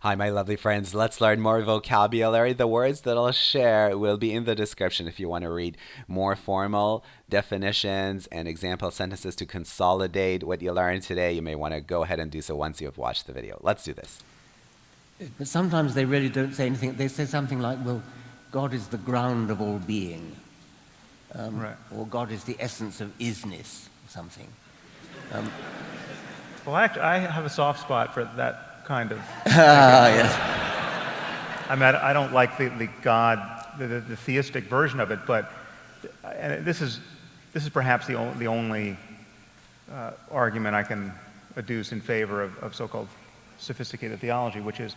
Hi, my lovely friends. Let's learn more vocabulary. The words that I'll share will be in the description if you want to read more formal definitions and example sentences to consolidate what you learned today. You may want to go ahead and do so once you have watched the video. Let's do this. But sometimes they really don't say anything. They say something like, well, God is the ground of all being. Right. Or God is the essence of isness, or something. Well, I have a soft spot for that kind of. Yes. I mean, I don't like the God, the theistic version of it, but and this is perhaps the only argument I can adduce in favor of so-called sophisticated theology, which is.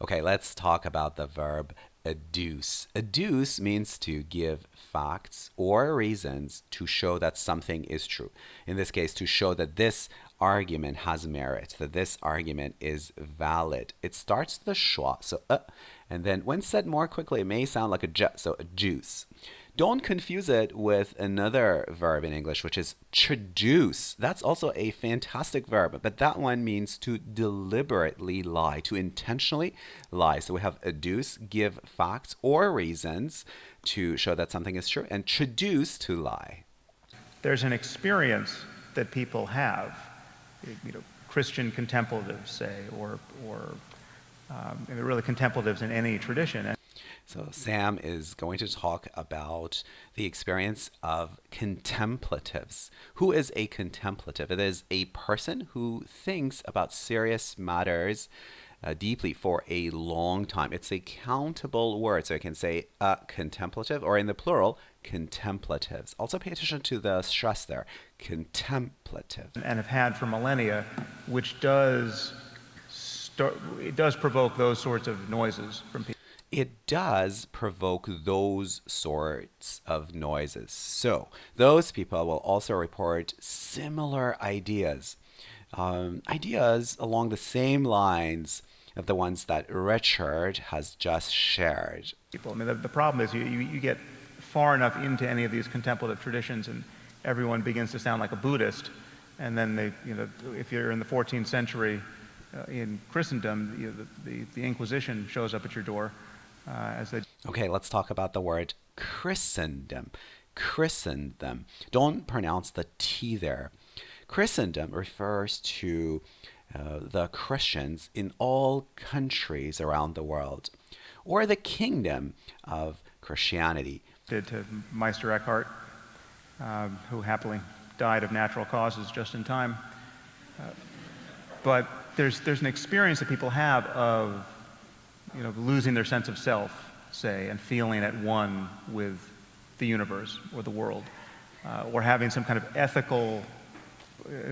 Okay, let's talk about the verb aduce. Aduce means to give facts or reasons to show that something is true. In this case, to show that this argument has merit, that this argument is valid. It starts with a schwa, so and then when said more quickly, it may sound like a j, so aduce. Don't confuse it with another verb in English, which is traduce. That's also a fantastic verb, but that one means to deliberately lie, to intentionally lie. So we have aduce, give facts or reasons to show that something is true, and traduce, to lie. There's an experience that people have, Christian contemplatives say, or really contemplatives in any tradition. So Sam is going to talk about the experience of contemplatives. Who is a contemplative? It is a person who thinks about serious matters deeply for a long time. It's a countable word, so I can say contemplative, or in the plural, contemplatives. Also pay attention to the stress there, contemplative. And have had for millennia, which does provoke those sorts of noises from people. It does provoke those sorts of noises. So those people will also report similar ideas, ideas along the same lines of the ones that Richard has just shared. I mean, the problem is you get far enough into any of these contemplative traditions and everyone begins to sound like a Buddhist, and then if you're in the 14th century in Christendom, the Inquisition shows up at your door. Okay, let's talk about the word Christendom. Christendom. Don't pronounce the T there. Christendom refers to the Christians in all countries around the world, or the kingdom of Christianity. To Meister Eckhart, who happily died of natural causes just in time. But there's an experience that people have of losing their sense of self, say, and feeling at one with the universe or the world, or having some kind of ethical,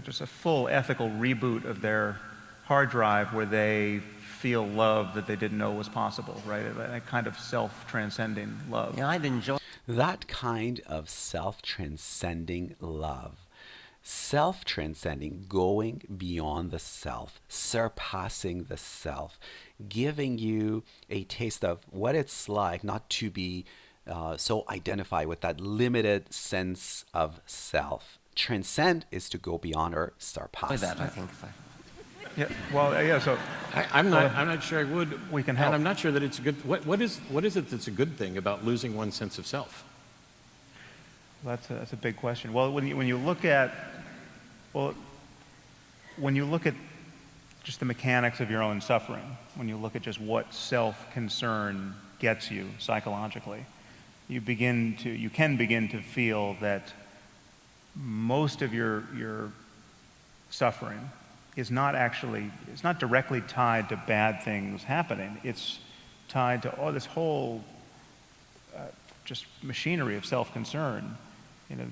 just a full ethical reboot of their hard drive where they feel love that they didn't know was possible, right? A kind of self-transcending love. Yeah, I'd enjoy that kind of self-transcending love. Self-transcending, going beyond the self, surpassing the self, giving you a taste of what it's like not to be so identified with that limited sense of self. Transcend is to go beyond or surpass. that, I think. Yeah, well, yeah. So I'm not sure I would. We can help. And I'm not sure that it's a good. What is it that's a good thing about losing one's sense of self? That's a big question. Well, when you look at just the mechanics of your own suffering, when you look at just what self-concern gets you psychologically, you can begin to feel that most of your suffering is not directly tied to bad things happening. It's tied to this whole just machinery of self-concern.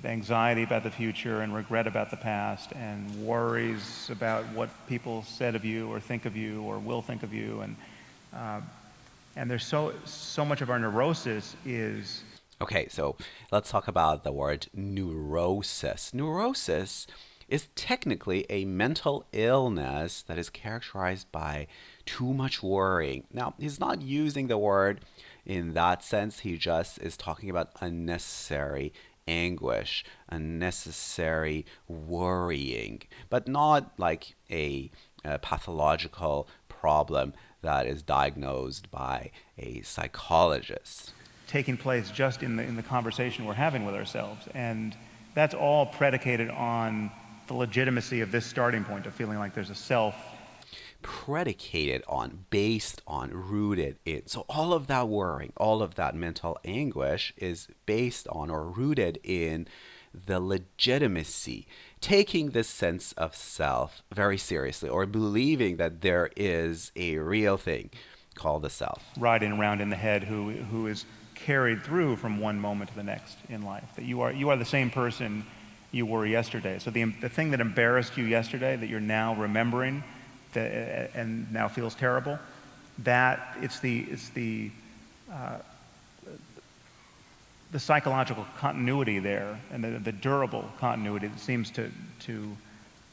The anxiety about the future and regret about the past and worries about what people said of you or think of you or will think of you, and there's so much of our neurosis is. Okay, so let's talk about the word neurosis. Neurosis is technically a mental illness that is characterized by too much worrying. Now, he's not using the word in that sense. He just is talking about unnecessary anguish, unnecessary worrying, but not like a pathological problem that is diagnosed by a psychologist. Taking place just in the conversation we're having with ourselves. And that's all predicated on the legitimacy of this starting point of feeling like there's a self. Predicated on, based on, rooted in. So all of that worrying, all of that mental anguish is based on or rooted in the legitimacy, taking this sense of self very seriously, or believing that there is a real thing called the self. Riding around in the head who is carried through from one moment to the next in life. That you are the same person you were yesterday. So the thing that embarrassed you yesterday that you're now remembering and now feels terrible, that it's the psychological continuity there, and the durable continuity that seems to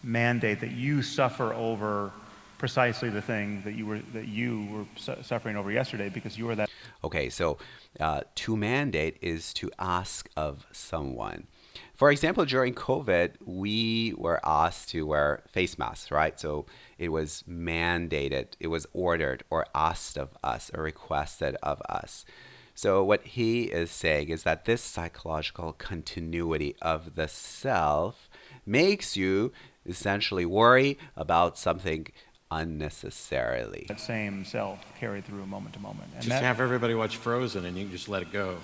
mandate that you suffer over precisely the thing that you were suffering over yesterday, because you are that. Okay, so to mandate is to ask of someone. For example, during COVID, we were asked to wear face masks, right? So it was mandated, it was ordered or asked of us or requested of us. So what he is saying is that this psychological continuity of the self makes you essentially worry about something unnecessarily. That same self carried through moment to moment. And Just have everybody watch Frozen and you can just let it go.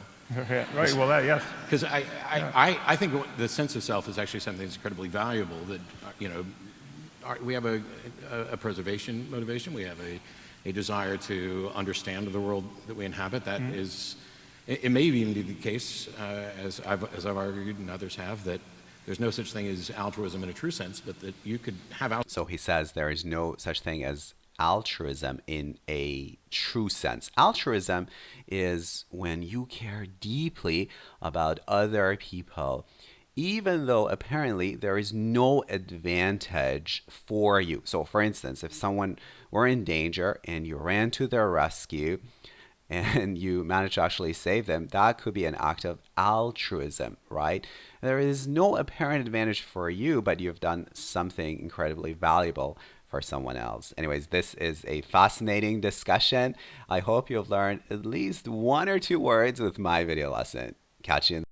Right, well, yes. Because I think the sense of self is actually something that's incredibly valuable. That, we have a preservation motivation. We have a desire to understand the world that we inhabit. That is, it may even be the case, as I've argued and others have, that there's no such thing as altruism in a true sense, but that you could have altruism. So he says there is no such thing as altruism in a true sense. Altruism is when you care deeply about other people, even though apparently there is no advantage for you. So for instance, if someone were in danger and you ran to their rescue and you managed to actually save them, that could be an act of altruism, right? There is no apparent advantage for you, but you've done something incredibly valuable for someone else. Anyways, this is a fascinating discussion. I hope you've learned at least one or two words with my video lesson. Catch you in